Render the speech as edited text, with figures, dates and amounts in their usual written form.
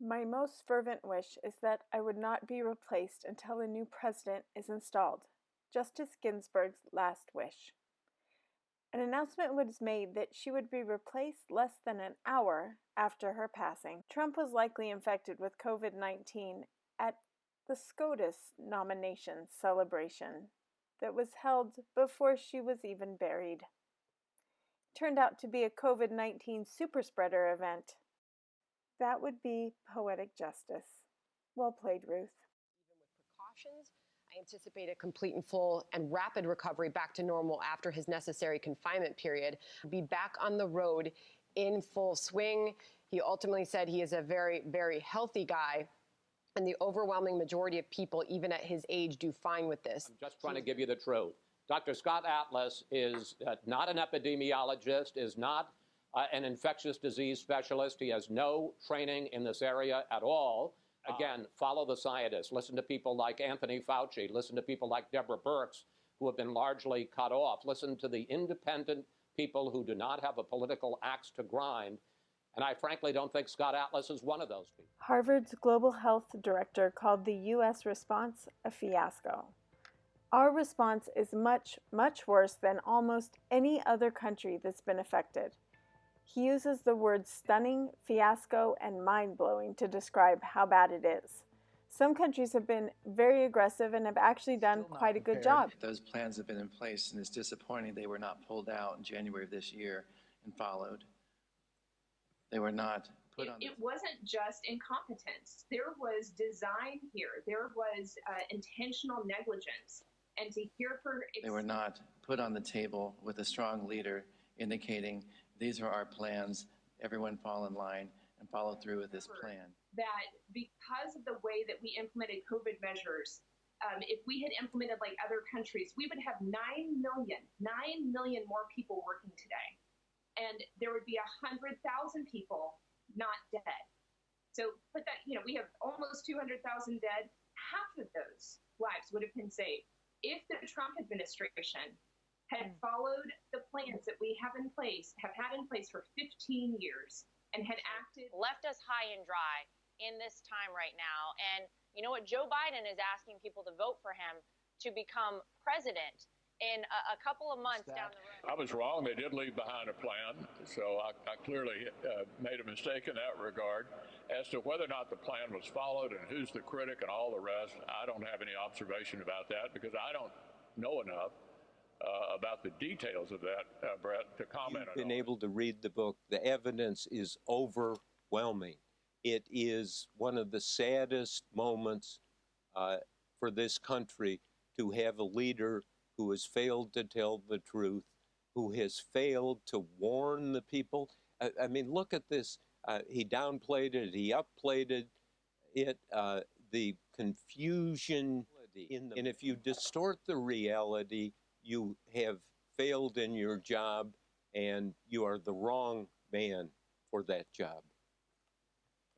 My most fervent wish is that I would not be replaced until a new president is installed. Justice Ginsburg's last wish. An announcement was made that she would be replaced less than an hour after her passing. Trump was likely infected with COVID-19 at the SCOTUS nomination celebration that was held before she was even buried. It turned out to be a COVID-19 superspreader event. That would be poetic justice. Well played, Ruth. Even with precautions, I anticipate a complete and full and rapid recovery back to normal after his necessary confinement period. Be back on the road in full swing. He ultimately said he is a very, very healthy guy. And the overwhelming majority of people, even at his age, do fine with this. I'm just trying to give you the truth. Dr. Scott Atlas is not an epidemiologist, is not an infectious disease specialist. He has no training in this area at all. Again, follow the scientists. Listen to people like Anthony Fauci. Listen to people like Deborah Birx, who have been largely cut off. Listen to the independent people who do not have a political axe to grind. And I frankly don't think Scott Atlas is one of those people. Harvard's global health director called the U.S. response a fiasco. Our response is much, much worse than almost any other country that's been affected. He uses the words stunning, fiasco, and mind-blowing to describe how bad it is. Some countries have been very aggressive and have actually done quite a good job. Those plans have been in place, and it's disappointing they were not pulled out in January of this year and followed. They were not put on. It wasn't just incompetence. There was design here. There was intentional negligence. And to hear her... They were not put on the table with a strong leader indicating these are our plans, everyone fall in line and follow through with this plan. That because of the way that we implemented COVID measures, if we had implemented like other countries, we would have 9 million more people working today. And there would be 100,000 people not dead. So put that, we have almost 200,000 dead. Half of those lives would have been saved if the Trump administration had followed the plans that we have had in place for 15 years and had acted. Left us high and dry in this time right now. And you know what? Joe Biden is asking people to vote for him to become president in a couple of months down the road. I was wrong. They did leave behind a plan. So I clearly made a mistake in that regard. As to whether or not the plan was followed and who's the critic and all the rest, I don't have any observation about that because I don't know enough about the details of that, Brett, to comment on it. You've been able to read the book. The evidence is overwhelming. It is one of the saddest moments for this country to have a leader who has failed to tell the truth, who has failed to warn the people. I mean, look at this. He downplayed it. He upplayed it. The confusion. And if you distort the reality, you have failed in your job, and you are the wrong man for that job.